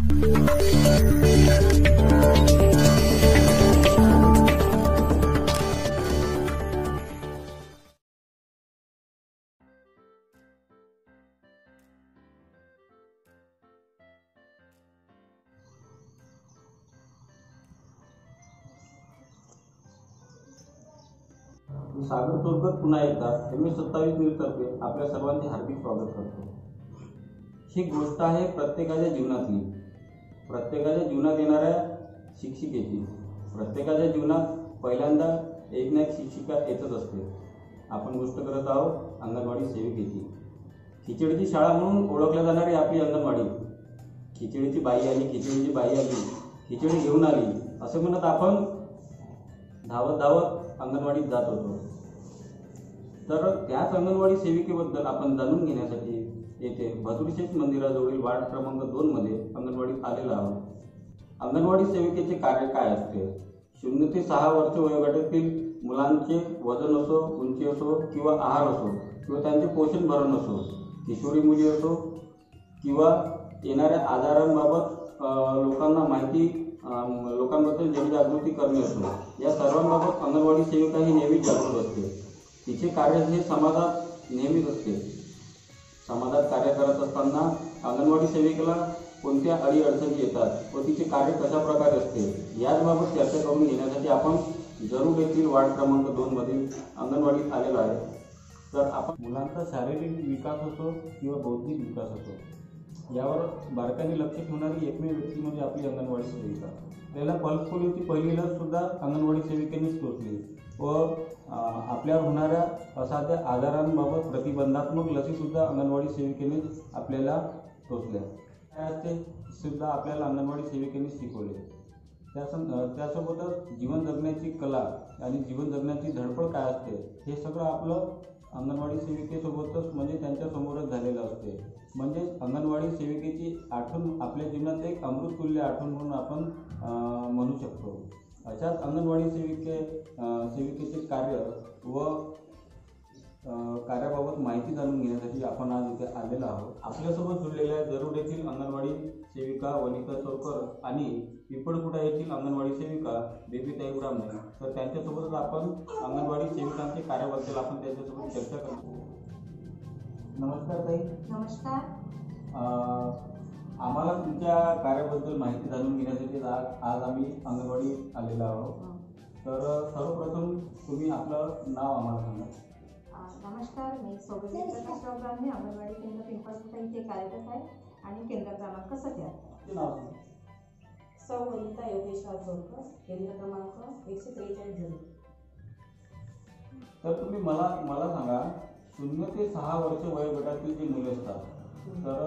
सागर तोरकर पुन्हा एकदा MS27 न्यूजतर्फे आपल्या सर्वांचे हार्दिक स्वागत करतो। ही गोष्ट आहे प्रत्येकाच्या जीवनातली, प्रत्येकाच्या जीवनात येणाऱ्या शिक्षिकेची। प्रत्येकाच्या जीवनात पहिल्यांदा एक ना एक शिक्षिका येतच असते। आपण गोष्ट करत आहोत अंगणवाडी सेविकेची। खिचडीची शाळा म्हणून ओळखल्या जाणारी आपली अंगणवाडी, खिचडीची बाई आली, खिचडीची बाई आली, खिचडी घेऊन आली असे म्हणत आपण धावत धावत अंगणवाडीत जात होतो। तर त्याच अंगणवाडी सेविकेबद्दल आपण जाणून घेण्यासाठी येथे भदुरीशेठ मंदिराजवळील वार्ड क्रमांक 2 मध्ये अंगणवाडीत आलेलो आहोत। अंगणवाडी सेविकेचे कार्य काय असते? 0 ते 6 वर्ष वयोगटातील मुलांचे वजन असो, उंची असो किंवा आहार असो किंवा त्यांचे पोषण भरण असो, किशोरी मुली असो किंवा येणाऱ्या आजारांबाबत लोकांना माहिती, लोकांबद्दल जनजागृती करणे असो, या सर्वांबाबत अंगणवाडी सेविका ही नेहमीच जागृत असते। तिचे कार्य हे समाजात नेहमीच असते। समाजात कार्य करत असताना अंगणवाडी सेविकेला कोणत्या अडीअडचणी येतात व तिचे कार्य कशा प्रकारे असते याचबाबत चर्चा करून घेण्यासाठी आपण जरूर येथील वार्ड क्रमांक 2 मधील अंगणवाडीत आलेलो आहे। तर आपण मुलांचा शारीरिक विकास असो किंवा बौद्धिक विकास असो यावर बारकाईने लक्ष ठेवणारी एकमेव व्यक्ती म्हणजे आपली अंगणवाडी सेविका। त्याला पल्स पोलिओची पहिली लस सुद्धा अंगणवाडी सेविकेनेच टोचली व आपल्यावर होणाऱ्या असाध्य आजारांबाबत प्रतिबंधात्मक लसी सुद्धा अंगणवाडी सेविकेनेच आपल्याला टोचल्या। ते सुद्धा आपल्याला अंगणवाडी सेविकेने शिकवले। त्यासोबतच जीवन जगण्याची कला आणि जीवन जगण्याची धडपड काय असते हे सगळं आपलं अंगणवाडी सेविकेसोबतच म्हणजे त्यांच्यासमोरच झालेलं असते। म्हणजे अंगणवाडी सेविकेची आठवण आपल्या जीवनात एक अमृततुल्य आठवण म्हणून आपण म्हणू शकतो। अशाच अंगणवाडी सेविकेचे कार्य व कार्याबाबत माहिती जाणून घेण्यासाठी आपण आज इथे आलेलो आहोत। आपल्यासोबत जुळलेल्या जरूर येथील अंगणवाडी सेविका वनिता चौकर आणि पिपळकुटा येथील अंगणवाडी सेविका बेबीताई ब्राह्मणे। तर त्यांच्यासोबतच आपण अंगणवाडी सेविकांच्या कार्याबद्दल आपण त्यांच्यासोबत चर्चा करतो। नमस्कार ताई। नमस्कार। आम्हाला तुमच्या कार्याबद्दल माहिती जाणून घेण्यासाठी आज आम्ही अंगणवाडीत आलेलो आहोत। तर सर्वप्रथम तुम्ही आपलं नाव आम्हाला सांगा। नमस्कार, मी सौगंधी प्रकाशराव ब्राह्मणे, अंगणवाडी केंद्र पिंपळकुटा इथे कार्यरत आहे आणि केंद्र क्रमांक 17। नाव सौ वनिता योगेश्वर चौकर, केंद्र क्रमांक 143 तर तुम्ही मला सांगा 0 ते 6 वर्ष वयोगटातील जे मुले असतात तर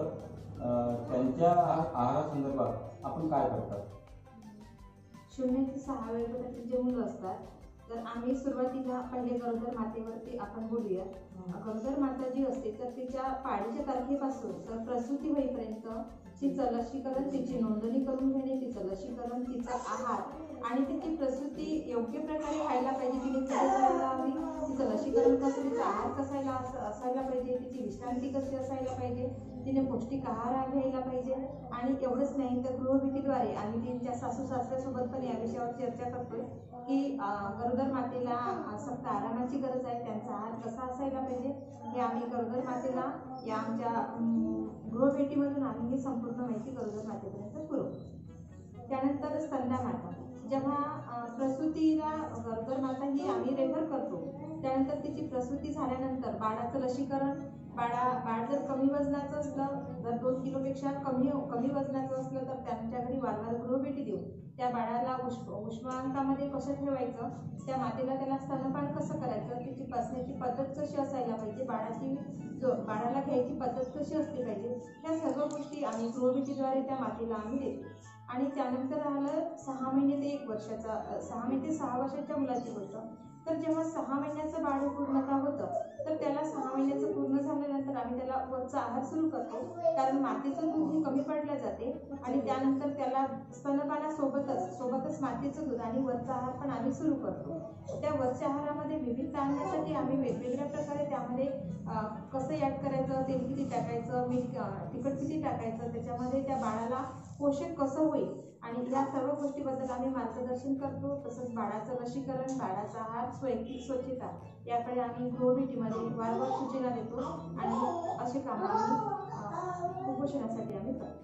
त्यांच्या आहारासंदर्भात आपण काय करतात? 0 ते 6 वयोगटातील जे मुलं असतात तर आम्ही सुरुवातीला पहिले गरोदर मातेवरती आपण बोलूया। गरोदर माता जी असते तर तिच्या पाळीच्या तारखेपासून तर प्रसूती होईपर्यंत तिचं लसीकरण, तिची नोंदणी करून घेणे, तिचं लसीकरण, तिचा आहार आणि तिची प्रसूती योग्य प्रकारे व्हायला पाहिजे, तिने कुठे जायला हवी, तिचं लसीकरण कसं, तिचा आहार कसा असायला पाहिजे, तिची विश्रांती कशी असायला पाहिजे, तिने पौष्टिक आहार घ्यायला पाहिजे। आणि एवढंच नाही तर गृहभेटीद्वारे आम्ही त्यांच्या सासू सासऱ्यासोबत पण या विषयावर चर्चा करतोय की गरोदर मातेला सक्त आरामाची गरज आहे, त्यांचा आहार कसा असायला पाहिजे हे आम्ही गरोदर मातेला या आमच्या गृहभेटीमधून आम्ही ही संपूर्ण माहिती गरोदर मातेपर्यंत पुरवतो। त्यानंतर स्तन्य माता, जेव्हा प्रसूतीला गरोदर माता ही आम्ही रेफर करतो, त्यानंतर तिची प्रसूती झाल्यानंतर बाळाचं लसीकरण, बाळ जर कमी वजनाचं असलं, जर 2 किलोपेक्षा कमी वजनाचं असलं तर त्यांच्या घरी वारंवार गृहभेटी देऊ, त्या बाळाला उष्मांकामध्ये कसं ठेवायचं, त्या मातेला त्याला स्तनपान कसं करायचं, तिची बसण्याची पद्धत कशी असायला पाहिजे, बाळाला घ्यायची पद्धत कशी असली पाहिजे, ह्या सर्व गोष्टी आम्ही गृहभेटीद्वारे त्या मातेला आम्ही देतो। आणि त्यानंतर राहिलं 6 महिने ते 1 वर्षाचा, 6 महिने ते 6 वर्षाच्या मुलाची गोष्ट, तर जेव्हा 6 महिन्याचं बाळ पूर्णता होतं तर त्याला 6 महिन्याचं पूर्ण झाल्यानंतर आम्ही त्याला वरचा आहार सुरू करतो, कारण मातेचं दूध हे कमी पडलं जाते आणि त्यानंतर त्याला स्तनपानासोबतच मातेचं दूध आणि वरचा आहार पण आम्ही सुरू करतो। त्या वरच्या आहारामध्ये विविधता आणण्यासाठी आम्ही वेगवेगळ्या प्रकारे त्यामध्ये कसं ॲड करायचं, तेल किती टाकायचं, मीठ तिखट किती टाकायचं, त्याच्यामध्ये त्या बाळाला पोषण कसं होईल आणि या सर्व गोष्टीबद्दल आम्ही मार्गदर्शन करतो. तसंच बाळाचं लसीकरण, बाळाचा आहार, वैयक्तिक स्वच्छता याकडे आम्ही गृहभेटीमध्ये वारंवार सूचना देतो आणि असे काम आम्ही कुपोषणासाठी आम्ही करतो.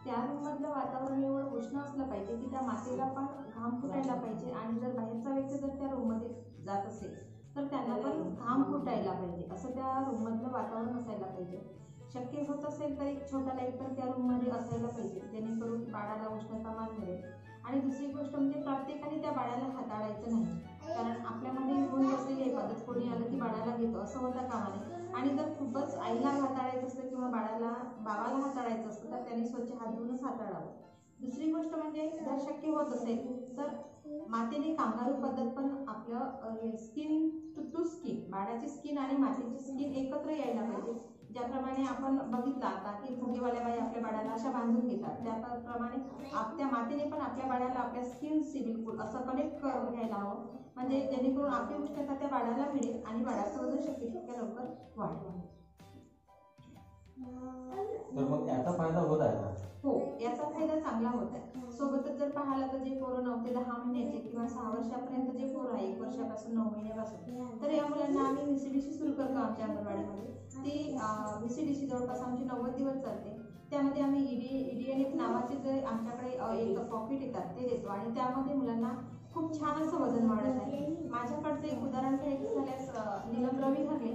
त्या रूममधलं वातावरण एवढं उष्ण असलं पाहिजे की त्या मातेला पण घाम फुटायला पाहिजे आणि जर बाहेरचा व्यक्ती जर त्या रूममध्ये जात असेल तर त्यांना पण घाम फुटायला पाहिजे असं त्या रूममधलं वातावरण असायला पाहिजे. शक्य होत असेल तर एक छोटा लाईट पण त्या रूममध्ये असायला पाहिजे जेणेकरून बाळाला उष्णतामान मिळेल. आणि दुसरी गोष्ट म्हणजे प्रत्येकाने त्या बाळाला हाताळायचं नाही, कारण आपल्यामध्ये होऊन बसलेली आहे पद्धत, कोणी आलं की बाळाला घेतो असं होता कामा नये. आणि जर खूपच आईला हाताळायचं असतं किंवा बाबाला हाताळायचं असतं तर त्यांनी स्वच्छ हात धुवूनच हाताळावं. दुसरी गोष्ट म्हणजे जर शक्य होत असेल तर मातेने कांगारू पद्धत पण आपलं स्किन टू स्किन, बाळाची स्किन आणि मातेची स्किन एकत्र यायला पाहिजे. ज्याप्रमाणे आपण बघितलं आता की फुगेवाल्या बाई आपल्या बाळाला अशा बांधून घेतात, त्याप्रमाणे त्या मातेने पण आपल्या बाळाला आपल्या स्किनशी बिलकुल असं कनेक्ट करून घ्यायला हवं, म्हणजे जेणेकरून आपली उष्णता त्या बाळाला मिळेल आणि बाळाचं वजन शक्य तितक्या लवकर वाढेल. तर मग याचा फायदा होत आहे का? हो, याचा फायदा चांगला होत आहे. सोबतच जर पाहिलं तर जे पोरं 9 ते 10 महिन्याचे किंवा 6 वर्षापर्यंत जे पोरं आहे, 1 वर्षापासून 9 महिन्यापासून, तर या मुलांना आम्ही VCDC सुरू करतो आमच्या अंगणवाडीमध्ये. ती VCDC जवळपास आमची 90 दिवस चालते. त्यामध्ये आम्ही EDNF नावाचे जे आमच्याकडे एक पॉकेट येतात ते देतो आणि त्यामध्ये मुलांना खूप छान असं वजन वाढत आहे. माझ्याकडचं एक उदाहरण घ्यायचं झाल्यास नीलम रवी हरले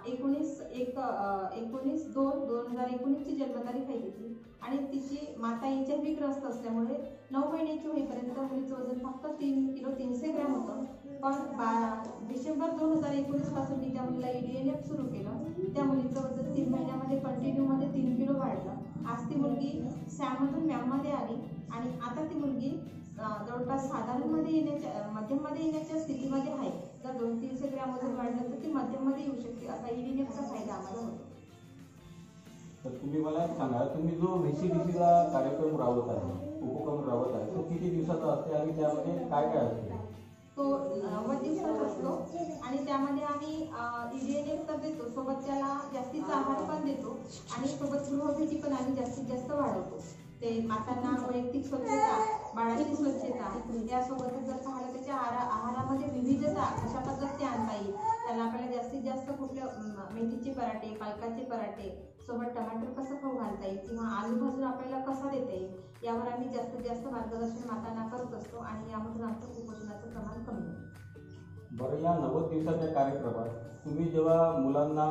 19/2/2019ची जन्मतारीख आहे तिची आणि तिची माता HIV ग्रस्त असल्यामुळे 9 महिन्याची होईपर्यंत मुलीचं वजन फक्त 3 किलो 300 ग्रॅम होतं. पण डिसेंबर 2019 पासून मी त्या मुलीला EDNF सुरू केलं. त्या मुलीचं वजन 3 महिन्यामध्ये कंटिन्यूमध्ये 3 किलो वाढलं. आज ती मुलगी सॅममधून मॅममध्ये आली आणि आता ती मुलगी जवळपास मध्यममध्ये येण्याच्या स्थितीमध्ये आहे. जर 200-300 ग्रॅम वजन वाढलं तर ती मध्यममध्ये येऊ शकते. असा EDNFचा फायदा आम्हाला होतो. तर तुम्ही मला एक सांगा, तुम्ही जो VCDCचा कार्यक्रम राबवत आहे, उपक्रम राबवत आहे, तो किती दिवसाचा असते आणि त्यामध्ये काय काय असते? तो 90 दिवसाचा असतो आणि त्यामध्ये आम्ही EDNF तर देतो, सोबत त्याला जास्तीचा आहार पण देतो आणि सोबत गृहभेटी पण आम्ही जास्तीत जास्त वाढवतो. ते मातांना वैयक्तिक स्वच्छता, बाळाची स्वच्छता, यासोबतच जर पाहिलं त्याच्या आहारामध्ये विविधता कशा पद्धतीने आणता येईल, त्याला आपल्याला जास्तीत जास्त कुठलं मेथीचे पराठे, पालकाचे पराठे, सोबत टमाटर कसं खाऊ घालता येईल किंवा आलू भाजून आपल्याला कसा देता येईल, यावर आम्ही जास्तीत जास्त मार्गदर्शन मातांना करत असतो आणि यामधून आमचं कुपोषणाचं प्रमाण कमी होतं. बरं, या 90 दिवसाच्या कार्यक्रमात तुम्ही जेव्हा मुलांना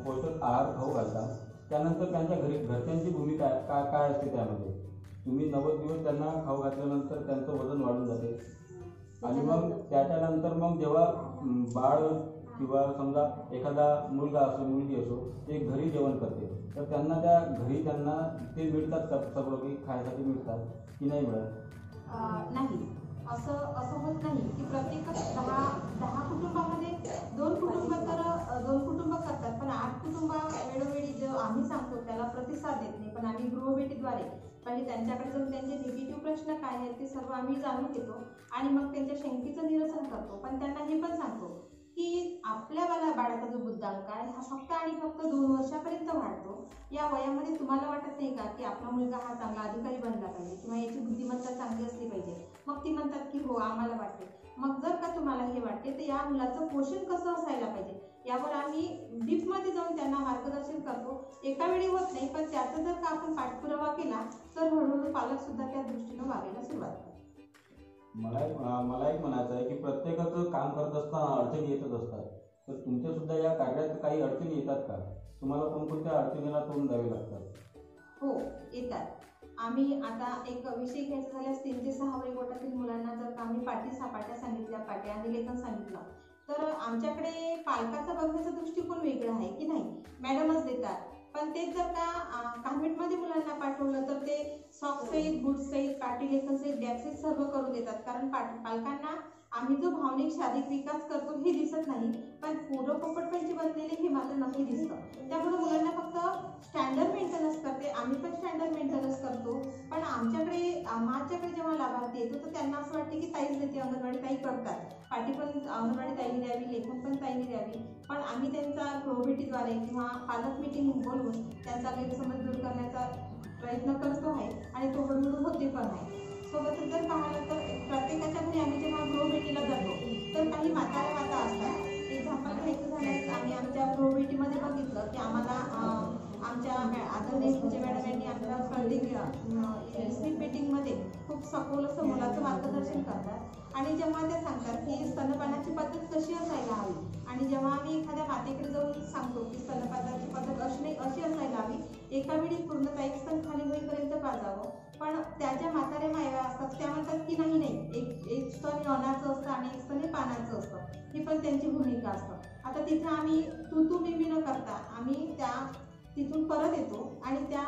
पोषक आहार खाऊ घालता त्यानंतर त्यांच्या घरच्यांची भूमिका काय असते त्यामध्ये? तुम्ही 90 दिवस त्यांना खाऊ घातल्यानंतर त्यांचं वजन वाढून जाते आणि मग त्याच्यानंतर मग जेव्हा बाळ किंवा समजा एखादा मुलगा असो मुलगी असो ते घरी जेवण करते तर त्यांना त्या घरी त्यांना ते मिळतात का, सर्व काही खायसाठी मिळतात की नाही मिळत? नाही, असं होत नाही की प्रत्येक 10 कुटुंबामध्ये 2 कुटुंब करतात, पण 8 कुटुंब वेळोवेळी जो आम्ही सांगतो त्याला प्रतिसाद देत नाही. पण आम्ही गृहभेटीद्वारे पहिले त्यांच्याकडे जाऊन त्यांचे निगेटिव्ह प्रश्न काय आहेत ते सर्व आम्ही जाणून घेतो आणि मग त्यांच्या शंकेचं निरसन करतो. पण त्यांना हे पण सांगतो की आपल्या बाळाचा जो बुद्धांक आहे हा फक्त आणि फक्त 2 वर्षापर्यंत वाढतो. या वयामध्ये तुम्हाला वाटत नाही का की आपला मुलगा हा चांगला अधिकारी बनला पाहिजे किंवा याची बुद्धिमत्ता चांगली असली पाहिजे? मग ती म्हणतात की हो आम्हाला वाटते. मग जर का तुम्हाला हे वाटते तर या मुलाचं पोषण कसं असायला पाहिजे यावर आम्ही डीपमध्ये जाऊन त्यांना मार्गदर्शन करतो. एका वेळी होत नाही, पण त्याचा जर का आपण पाठपुरावा केला तर हळूहळू पालक सुद्धा त्या दृष्टीनं वागायला सुरुवात करतात. मला एक म्हणायचं आहे की प्रत्येकाचं काम करत असताना अडचणी येतच असतात, तर तुमच्या सुद्धा या कार्यात काही अडचणी येतात का? तुम्हाला कोणकोणत्या अडचणीला तोंड द्यावे लागतात? हो, येतात. आम्ही आता एक विषय घ्यायचा झाल्यास 3 ते 6 वयोगटातील मुलांना जर का आम्ही पाट्या सांगितल्या, पाट्या आणि लेखन सांगितलं तर आमच्याकडे पालकाचा बघण्याचा दृष्टिकोन वेगळा आहे की नाही, मॅडमच देतात. पण तेच जर का कॉन्व्हेंटमध्ये मुलांना पाठवलं तर ते सॉक्स सहित, बूट सहित, पाटी लेखन सहित, बॅग सहित सर्व करून देतात. कारण पालकांना आम्ही जो भावनिक शारीरिक विकास करतो हे दिसत नाही, पण पोरं पोपटपंची बनलेले हे मात्र नक्की दिसतं. त्यामुळे मुलांना फक्त स्टँडर्ड मेंटेनन्स करते, आम्ही पण स्टँडर्ड मेंटेनन्स करतो. पण माझ्याकडे जेव्हा लाभार्थी येतो तर त्यांना असं वाटते की ताईच देते, अंगणवाडी ताई करतात, पाठी पण अंगणवाडी ताईने द्यावी, लेखन पण ताईने द्यावी. पण आम्ही त्यांचा गृहभेटीद्वारे किंवा पालक मीटिंग बोलवून त्यांचा गैरसमज दूर करण्याचा पण आहे. सोबतच जर पाहिलं तर प्रत्येकाच्या घरी आम्ही जेव्हा गृहभेटीला जातो तर काही म्हाताऱ्या माता असतात. एक्झाम्पल घ्यायचं झाल्यास आम्ही आमच्या गृहभेटीमध्ये बघितलं की आम्हाला आमच्या आदरणीय पूजे मॅडम यांनी आमच्या प्रत्येक स्लीप मीटिंगमध्ये खूप सखोल असं मुलाचं मार्गदर्शन करतात आणि जेव्हा ते सांगतात की स्तनपानाची पद्धत कशी असायला हवी आणि जेव्हा आम्ही एखाद्या मातेकडे जाऊन सांगतो की स्तनपानाची पद्धत अशी असायला हवी, एका वेळी पूर्णतः एक स्तन खाली होईपर्यंत पाजावं, पण त्या म्हाताऱ्या माया असतात त्या म्हणतात की नाही एक स्तन यौनाचं असतं आणि एक स्तन हे पानाचं असतं, ही पण त्यांची भूमिका असतं. आता तिथे आम्ही तू मी न करता आम्ही तिथून परत येतो आणि त्या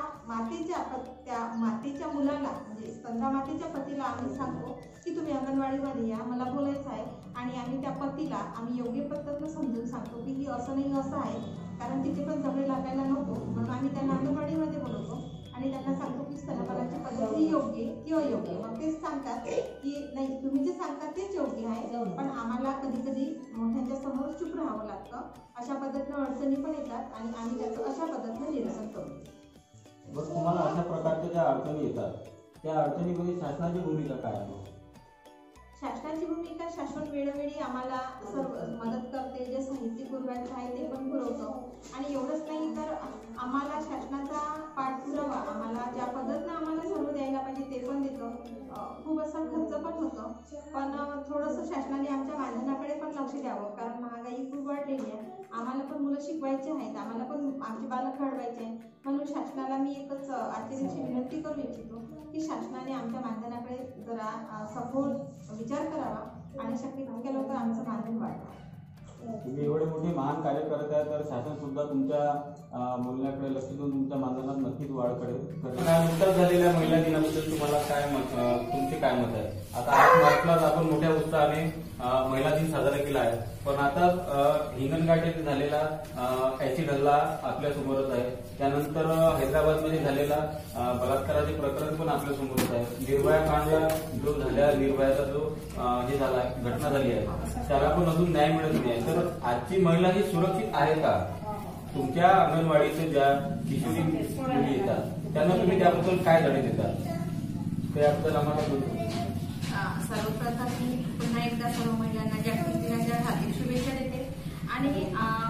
मातेच्या मुलाला म्हणजे स्तंदा मातेच्या पतीला आम्ही सांगतो की तुम्ही अंगणवाडीमध्ये या, मला बोलायचं आहे. आणि आम्ही त्या पतीला आम्ही योग्य पद्धतीनं समजून सांगतो की ही असं नाही असं आहे, कारण तिथे पण जवळ लागायला नको म्हणून आम्ही त्यांना अंगणवाडीमध्ये बोलवतो आणि त्यांना सांगतो की स्तनपानाची पद्धत ही योग्य की अयोग्य. मग तेच सांगतात की नाही तुम्ही जे सांगता तेच योग्य आहे, पण आम्हाला कधी कधी मोठ्यांच्या समोर चूप राहावं लागतं. अशा पद्धतीनं अडचणी पण येतात आणि आम्ही त्याचं अशा पद्धतीनं निरसन करतो. बस तुम्हाला अशा प्रकारच्या ज्या अडचणी येतात त्या अडचणीमध्ये शासनाची भूमिका काय आहे? शासनाची भूमिका, शासन वेळोवेळी आम्हाला सर्व मदत करते, जे साहित्य पुरवायचं आहे ते पण पुरवतो आणि एवढंच नाही तर आम्हाला शासनाचा पाठपुरावा आम्हाला ज्या पद्धतीनं आम्हाला सर्व द्यायला पाहिजे ते पण देतो. खूप असा खर्च पण होतो, पण थोडंसं शासनाने आमच्या मानधनाकडे पण लक्ष द्यावं, कारण महागाई खूप वाढलेली आहे. आम्हाला पण मुलं शिकवायची आहेत, आम्हाला पण आमचे बालक घडवायचे आहे. म्हणून शासनाला मी एकच आजच्या विनंती करू इच्छितो की शासनाने आमच्या मानधनाकडे जरा सखोल विचार करावा आणि शक्य तितक्या लवकर आमचं मानधन वाढवा. तुम्ही एवढे मोठे महान कार्य करत आहे तर शासन सुद्धा तुमच्या मूल्याकडे लक्ष देऊन तुमच्या मानधनात नक्कीच वाढ करेल. नुकताच झालेल्या महिला दिनाबद्दल तुम्हाला तुमचे काय मत आहे? आता 8 मार्चलाच आपण मोठ्या उत्साहाने महिला दिन साजरा केला आहे, पण आता हिंगणघाट येथे झालेला ऍसिड हल्ला आपल्या समोरच आहे. त्यानंतर हैदराबादमध्ये झालेला बलात्काराचे प्रकरण पण आपल्या समोरच आहे. निर्भया कांडला जो झाल्या निर्भयाचा जो हे झाला घटना झाली आहे त्याला पण अजून न्याय मिळत नाही. तर आजची महिला ही सुरक्षित आहे का? तुमच्या अंगणवाडीचे ज्या किशोरी मुली येतात त्यांना तुम्ही त्याबद्दल काय धडे देतात त्याबद्दल आम्हाला सर्वप्रथम मी पुन्हा एकदा सर्व महिलांना जागतिक दिनाच्या हार्दिक शुभेच्छा देते आणि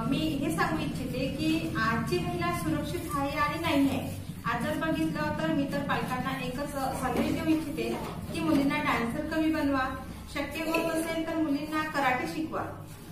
मी हे सांगू इच्छिते की आजची महिला सुरक्षित आहे आणि नाही आहे. आज जर बघितलं तर मी तर पालकांना एकच संदेश देऊ इच्छिते की मुलींना डान्सर कमी बनवा, शक्य होत असेल तर मुलींना कराटे शिकवा,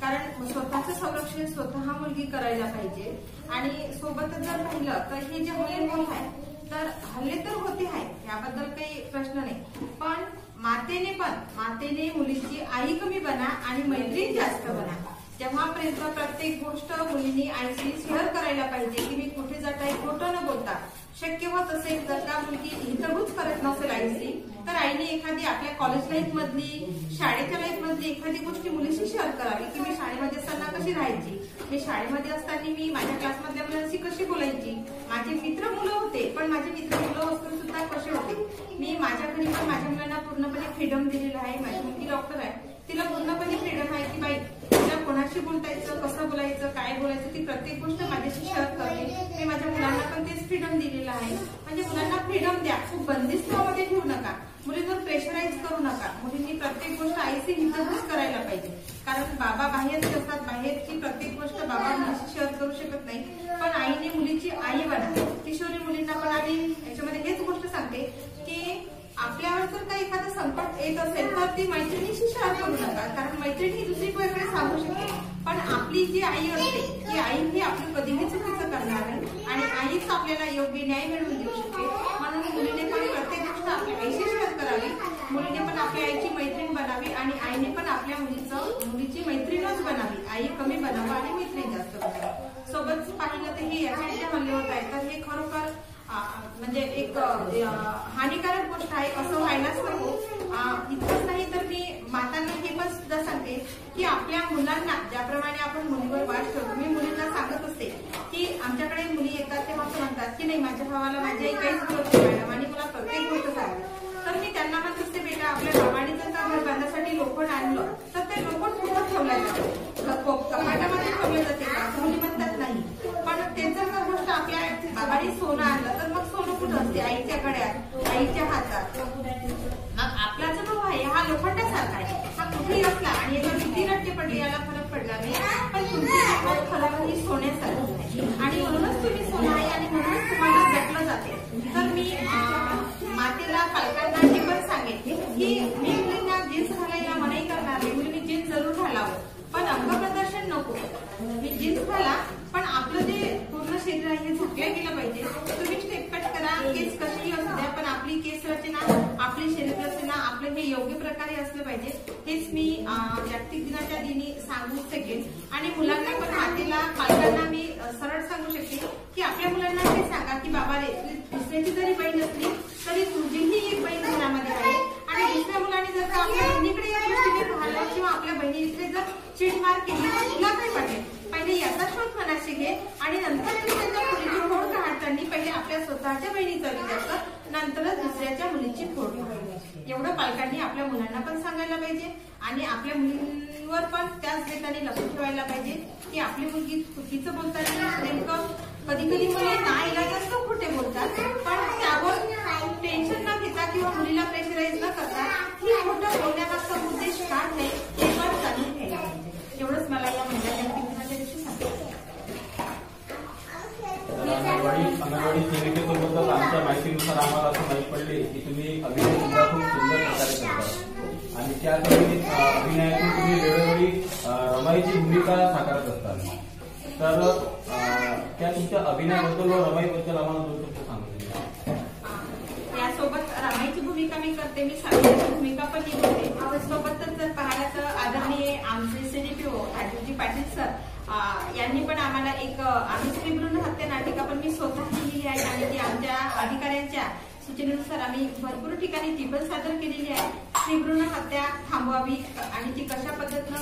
कारण स्वतःचं संरक्षण स्वतः मुलगी करायला पाहिजे. आणि सोबतच जर पाहिलं तर हे जे हल्ले आहे तर हल्ले तर होते आहे याबद्दल काही प्रश्न नाही, पण मातेने मुलीची आई कमी बना आणि मैत्रीण जास्त बना. तेव्हापर्यंत प्रत्येक गोष्ट मुलींनी आईशी शेअर करायला पाहिजे की मी कुठे जात आहे खोटं न बोलता. शक्य होत असेल जर का मुलगी हितगुज करत नसेल आईशी तर आईने एखादी आपल्या कॉलेज लाईफ मधली, शाळेच्या लाईफ मधली एखादी गोष्टी मुलीशी शेअर करावी की मी शाळेमध्ये असताना कशी राहायची, मी शाळेमध्ये असताना मी माझ्या क्लासमधल्या मुलांशी कशी बोलायची, माझे मित्र मुलं होते पण माझे मित्र मुलं असून सुद्धा कसे होते. मी माझ्या घरी पण माझ्या मुलांना पूर्णपणे फ्रीडम दिलेलं आहे. माझी मुलगी डॉक्टर आहे, तिला पूर्णपणे फ्रीडम आहे की बाई तिला कोणाशी बोलतायचं, कसं बोलायचं, काय बोलायचं ती प्रत्येक गोष्ट माझ्याशी शेअर करते. मी माझ्या मुलांना पण तेच फ्रीडम दिलेलं आहे. म्हणजे मुलांना फ्रीडम द्या, खूप बंदिस्तामध्ये ठेवू नका, मुलींवर प्रेशराईज करू नका. मुलींनी प्रत्येक गोष्ट आईशी हितगुज करायला पाहिजे, कारण बाबा बाहेरचे असतात, बाहेरची प्रत्येक गोष्ट बाबा मुलीशी शेअर करू शकत नाही, पण आईने मुलीची आई बना. किशोरी मुलींना पण आम्ही याच्यामध्ये हेच गोष्ट सांगते की आपल्यावर जर काही एखादं संकट येत असेल तर ती मैत्रिणीशी शेअर करू नका, कारण मैत्रिणी ही दुसरी कोणाकडे सांगू शकते, पण आपली जी आई असते ती आई ही आपली कधीही चुकीचं करणार नाही आणि आईच आपल्याला योग्य न्याय मिळवून देऊ शकते. म्हणून मुलीने पण प्रत्येक गोष्ट आपल्या आईशी शेअर करावी, मुलीने पण आपल्या आईची मैत्रीण बनावी आणि आईने पण आपल्या मुलीची मैत्रीणच बनावी. आई कमी बनावं आणि मैत्रीण जास्त बनावी. सोबत पाहिलं तर हे याच्या हल्ले होत आहे तर हे खरोखर म्हणजे एक हानिकारक गोष्ट आहे, असं व्हायलाच नको. इतकंच नाही तर मी मातांना हे पण सुद्धा सांगते की आपल्या मुलांना ज्याप्रमाणे आपण मुलीवर वाद ठेवतो, मी मुलींना सांगत असते की आमच्याकडे मुली येतात तेव्हा म्हणतात की नाही माझ्या भावाला माझी आई काहीच बोलत नाही मॅडम आणि मला प्रत्येक गोष्ट सांगते, तर मी त्यांना म्हणत असते बेटा आपल्या भावाने जर का घर बांधण्यासाठी लोखंड आणलं तर ते लोखंड कुठं ठेवलं जातं, कपाटामध्ये ठेवलं जाते का? मुली म्हणतात नाही, पण त्याचं जर गोष्ट आपल्या बाबाने सोनं आणलं तर मग सोनं कुठं असते, आईच्या गळ्यात, आईच्या हातात. मग आपला जो भाऊ आहे हा लोखंडासारखा आहे. हा कुठेही असला आणि याला किती रट्टे पडले याला फरक पडला नाही, पण तुमची खरोखर सोन्यासारखी आहे आणि म्हणूनच तुम्ही सोनं आहे आणि म्हणूनच तुम्हाला जपलं जाते. तर मी मातेला, पालकांना हे पण सांगेन की मी मुलींना जीन्स घालायला मनाई करणार नाही. मुलींनी जीन्स जरूर घालावं, पण अंगप्रदर्शन नको. मी जीन्स घाला, पण आपलं जे पूर्ण शरीर आहे हे झाकलं गेलं पाहिजे. तुम्ही स्टेप कट करा, केस कशीही असू द्या, पण आपली केस रचना, आपली शरीर रचना आपलं हे योग्य प्रकारे असलं पाहिजे. हेच मी जागतिक दिनाच्या दिनी सांगू शकेन. आणि मुलांना पण, मातेला, पालकांना मी सरळ सांगू शकते की आपल्या मुलांना हे सांगा की बाबा रे, दुसऱ्याची जरी बहीण असली तरी तुझीही एक बहीण घरामध्ये आहे. आणि दुसऱ्या मुलाने जर का आपल्या बहिणीकडे या दृष्टीने पाहिलं किंवा आपल्या बहिणीकडे जर चिडमार केली तर तुला काय वाटेल? पहिले याचा शोध मनाशी घे आणि नंतर दुसऱ्याच्या मुलीची फोड काढताना पहिले आपल्या स्वतःच्या बहिणीचा विचार कर, नंतरच दुसऱ्याच्या मुलीची फोड काढ. एवढं पालकांनी आपल्या मुलांना पण सांगायला पाहिजे आणि आपल्या मुलींवर पण त्याच बेताने लक्ष ठेवायला पाहिजे की आपली मुलगी चुकीचं बोलताना नेमकं कधी कधी मुले नाईलाजास्त खोटे बोलतात, पण त्यावर टेन्शन न घेता किंवा मुलीला प्रेशराईज न करता ही खोटं बोलण्यामागचा उद्देश काय आहे हे पण जाणून घ्यायला पाहिजे. एवढंच मला या महिन्याच्या दिवशी सांगायचं. अंगणवाडी सेविकेसोबतच आमच्या माहितीनुसार आम्हाला असं माहिती पडले की तुम्ही अभिनय सुद्धा खूप सुंदर प्रकारे करता आणि त्या अभिनयातून तुम्ही वेळोवेळी रमाईची भूमिका साकारत असतात. तर त्या तुमच्या अभिनयाबद्दल व रमाईबद्दल आम्हाला 2 शब्द सांगू. यासोबत रमाईची भूमिका मी करते, मी सावित्रीची भूमिका पण निभवते. सोबतच जर पाहिलं तर आदरणीय आमचे CDPO राजीवजी पाटील सर यांनी पण आम्हाला एक आम्ही स्त्रीभ्रूण हत्या नाटिका पण मी स्वतः केलेली आहे आणि ती आमच्या अधिकाऱ्यांच्या सूचनेनुसार आम्ही भरपूर ठिकाणी ती पण सादर केलेली आहे. स्त्रीभ्रूण हत्या थांबवावी आणि ती कशा पद्धतीनं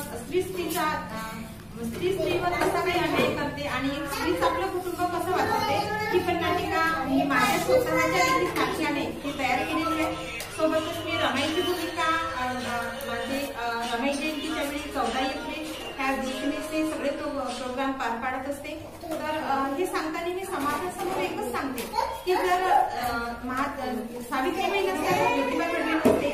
स्त्रीवर कसा काही अन्याय करते आणि एक स्त्रीच आपलं कुटुंब कसं वाचवते ही पण नाटिका मी माझ्या स्वतःच्या देखील साक्षीने ती तयार केलेली आहे. सोबतच मी रमाईची भूमिका म्हणजे रमाई जयंतीच्या वेळी 14 एप्रिल ह्या दृष्टीने सगळे प्रोग्राम पार पाडत असते. तर हे सांगताना मी समाजासमोर एकच सांगते की जर सावित्रीबाई नसत्या तर ज्योतिबा घडले नसते,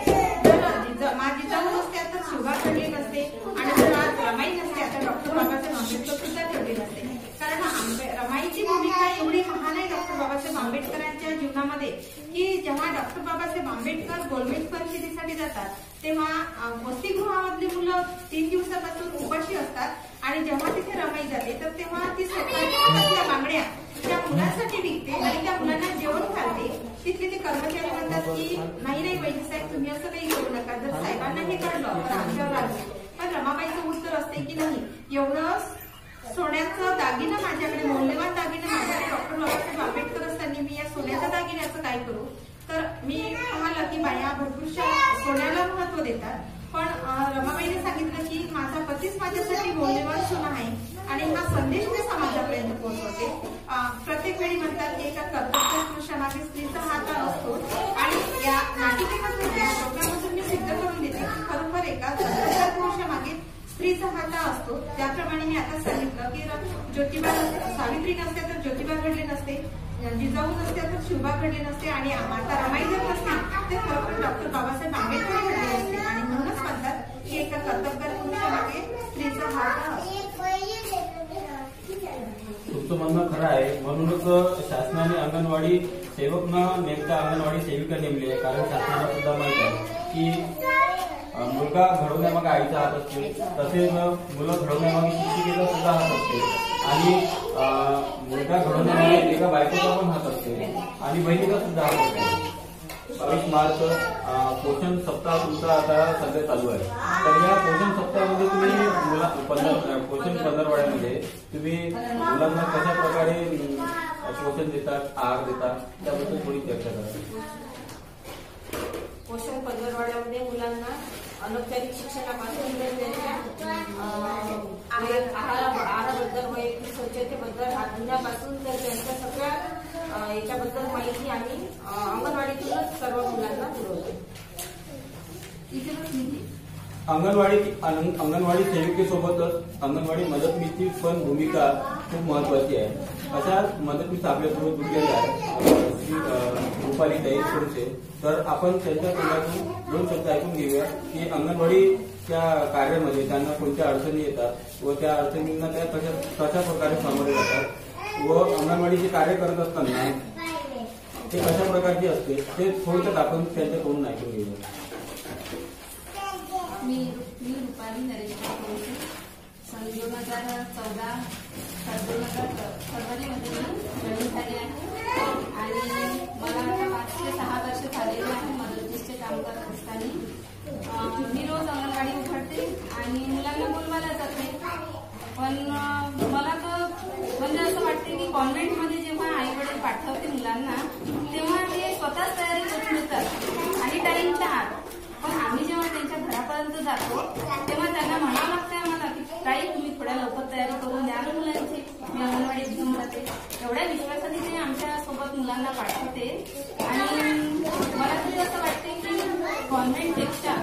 जर माझी जाऊ नसत्या तर शिवबा घडले नसते आणि जर आज रमाई नसत्या तर डॉक्टर बाबासाहेब आंबेडकर सुद्धा ठेवले नसते. कारण रमाईची भूमिका एवढी महान आहे डॉक्टर बाबासाहेब आंबेडकरांच्या जीवनामध्ये की जेव्हा डॉक्टर बाबासाहेब आंबेडकर गोलमेज परिषदेसाठी जातात तेव्हा वसतिगृहामधली मुलं 3 दिवसापासून उपाशी असतात आणि जेव्हा तिथे रमाई जाते तर तेव्हा ती स्वतःच्या बांगड्या त्या मुलांसाठी विकते आणि त्या मुलांना जेवण घालते. तिथले ते कर्मचारी म्हणतात की नाही वैद्य साहेब तुम्ही असं काही करू नका, जर साहेबांना हे कळलं तर आमच्यावर आलं. पण रमाबाईचं उत्तर असते की नाही, एवढं सोन्याचं दागिनं माझ्याकडे, मौल्यवान दागिनं माझ्याकडे डॉक्टर बाबासाहेब आंबेडकर असताना मी या सोन्याच्या दागिन्याचं काय करू? तर मी पाहिलं की बाया भरपूरशा सोन्याला महत्व देतात, पण रमाबाईने सांगितलं की माझा पतीच माझ्यासाठी मौल्यवान सोनं आहे आणि हा संदेश मी समाजापर्यंत पोहोचवते. प्रत्येक वेळी म्हणतात की एका कर्तव्य पुरुषामागे स्त्रीचा हात असतो आणि या नाटिकेमधून प्रोग्राममधून मी सिद्ध करून देते की खरोखर एका कर्तव्य पुरुषामागे स्त्रीचा हात असतो. त्याप्रमाणे मी आता सांगितलं की ज्योतिबा सावित्री नसते तर ज्योतिबा घडले नसते, जिजाऊ नसते तर शिवबा घडले नसते आणि माता रमाई जर नसते तर खरोखर डॉक्टर बाबासाहेब आंबेडकर घडले असते. आणि म्हणूनच म्हणतात की एका कर्तव्य पुरुषामागे स्त्रीचा हात असतो. तुमचं म्हणणं खरं आहे. म्हणूनच शासनाने अंगणवाडी सेवकना नेमका अंगणवाडी सेविका नेमली आहे. कारण शासनाला सुद्धा माहित आहे की मुलगा घडवण्यामागे आईचा हात असते, तसेच मुलं घडवण्यामागे शिक्षिकेचा सुद्धा हात असते आणि मुलगा घडवण्यामागे एका बायकोचा पण हात असते आणि बहिणीचा सुद्धा हात असते. 22 मार्च पोषण सप्ताह तुमचा आता सध्या चालू आहे. तर या पोषण सप्ताहामध्ये तुम्ही पोषण पंधरवड्यामध्ये तुम्ही मुलांना कशा प्रकारे पोषण देतात, आहार देतात त्याबद्दल थोडी चर्चा करा. पोषण पंधरवड्यामध्ये मुलांना अनौपचारिक शिक्षणापासून आहाराबद्दल, वैयक्तिक स्वच्छतेबद्दल, हात धुण्यापासून तर त्यांच्या सगळ्या याच्याबद्दल माहिती आम्ही अंगणवाडीतूनच सर्व मुलांना पुरवतो. अंगणवाडी सेविकेसोबतच अंगणवाडी मदतनीसची पण भूमिका खूप महत्वाची आहे. अशा मदतीस आपल्यासोबत जुळलेले आहे श्री रुपाली ताई खुर्चे. तर आपण त्यांच्या तोंडातून 2 शब्द ऐकून घेऊया की अंगणवाडीच्या कार्यामध्ये त्यांना कोणत्या अडचणी येतात व त्या अडचणींना त्या कशा प्रकारे सामोरे जातात व अंगणवाडीचे कार्य करत असताना ते कशा प्रकारचे असते ते थोडक्यात आपण त्यांच्याकडून ऐकून घेऊया. मी रुपाली नरेश खुर्चे. सन 2014 फरवरीमध्ये मी जॉईन झाली आहे आणि मला आता 5 ते 6 वर्ष झालेले आहे मदतनीसचे काम करत असताना. मी रोज अंगणवाडी उघडते आणि मुलांना बोलवायला जाते. पण मला तर म्हणजे असं वाटते की कॉन्व्हेंटमध्ये जेव्हा आई वडील पाठवते मुलांना तेव्हा ते स्वतःच तयारी करून येतात आणि टाईमच्या आत. पण आम्ही जेव्हा त्यांच्या घरापर्यंत जातो तेव्हा त्यांना म्हणावं लागतं आम्हाला की काही तुम्ही थोड्या लवकर तयारी करून द्या ना मुलांची, मी अंगणवाडीत घेऊन जाते. एवढ्या विश्वासाने ते आमच्या सोबत मुलांना पाठवते. आणि मला तरी असं वाटते की कॉन्व्हेंटपेक्षा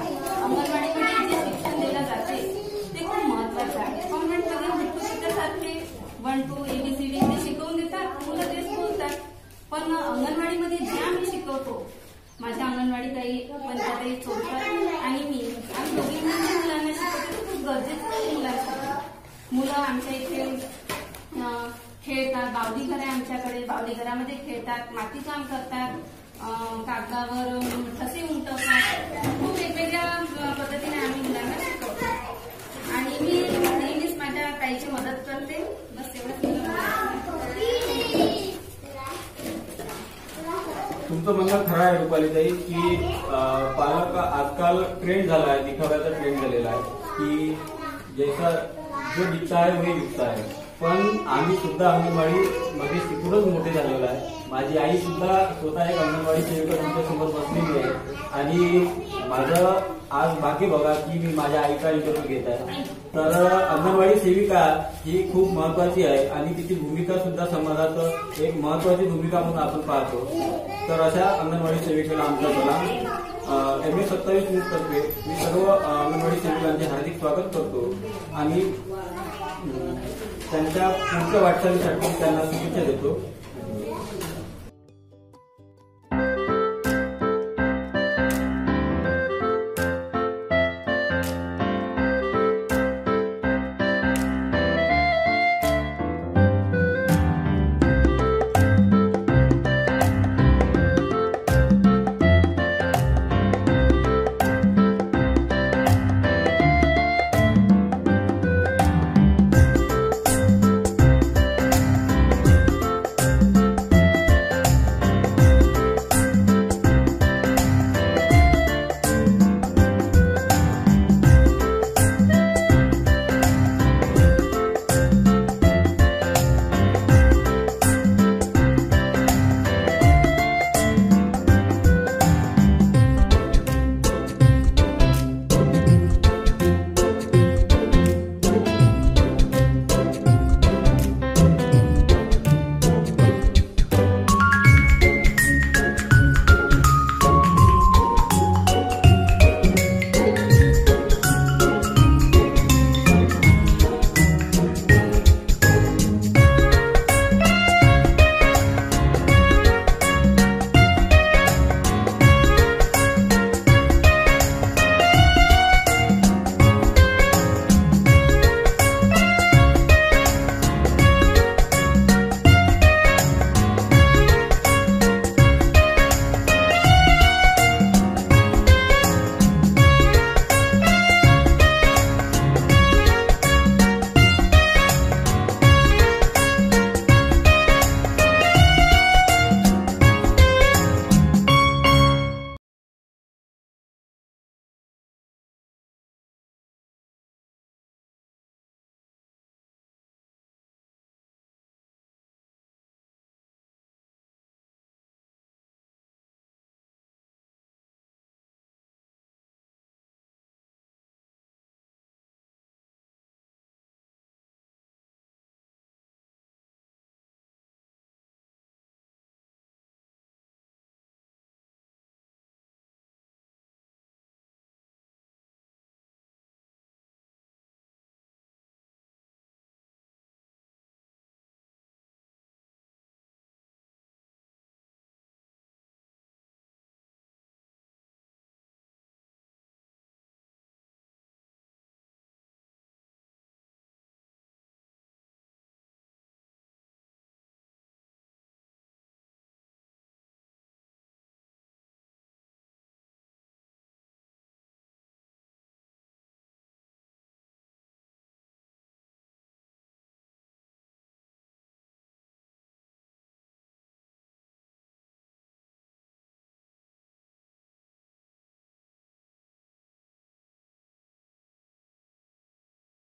अंगणवाडीमध्ये जे शिक्षण दिलं जाते ते खूप महत्वाचं आहे. कॉन्व्हेंटमध्ये सारखे 1 2 ABCD ते शिकवून देतात, मुलं तेच बोलतात. पण अंगणवाडीमध्ये जे आम्ही शिकवतो, माझ्या अंगणवाडी ताई पंचायत चौथर आणि आम्ही दोघी मुलांना शिकवतो ते खूप गरजेचं आहे. मुलांसाठी मुलं आमच्या इथे खेळतात, बावली घर आहे आमच्याकडे, बावली घरामध्ये खेळतात, माती काम करतात, कागदावर ठसे उमटवतात. खूप वेगवेगळ्या पद्धतीने आम्ही मुलांना शिकवतो आणि मी नेहमीच माझ्या ताईची मदत करते. बस एवढंच. तुमचं म्हणणं खरं आहे रुपालीताई की पालक आजकाल ट्रेंड झाला आहे, दिखाव्याचा ट्रेंड झालेला आहे की जैसा जो दिखता है वही विकता है. पण आम्ही सुद्धा अंगणवाडीमध्ये शिकूनच मोठे झालेलो आहे. माझी आई सुद्धा स्वतः एक अंगणवाडी सेविका तुमच्यासोबत बसलेली आहे आणि माझं आज भाग्य बघा की मी माझ्या आईचा इंटरव्ह्यू घेत आहे. तर अंगणवाडी सेविका ही खूप महत्वाची आहे आणि तिची भूमिका सुद्धा समाजात एक महत्वाची भूमिका म्हणून आपण पाहतो. तर अशा अंगणवाडी सेविकेला आमचा सलाम. MA 27 न्यूज तर्फे मी सर्व अंगणवाडी सेविकांचे हार्दिक स्वागत करतो आणि त्यांच्या पुढच्या वाटचालीसाठी त्यांना शुभेच्छा देतो.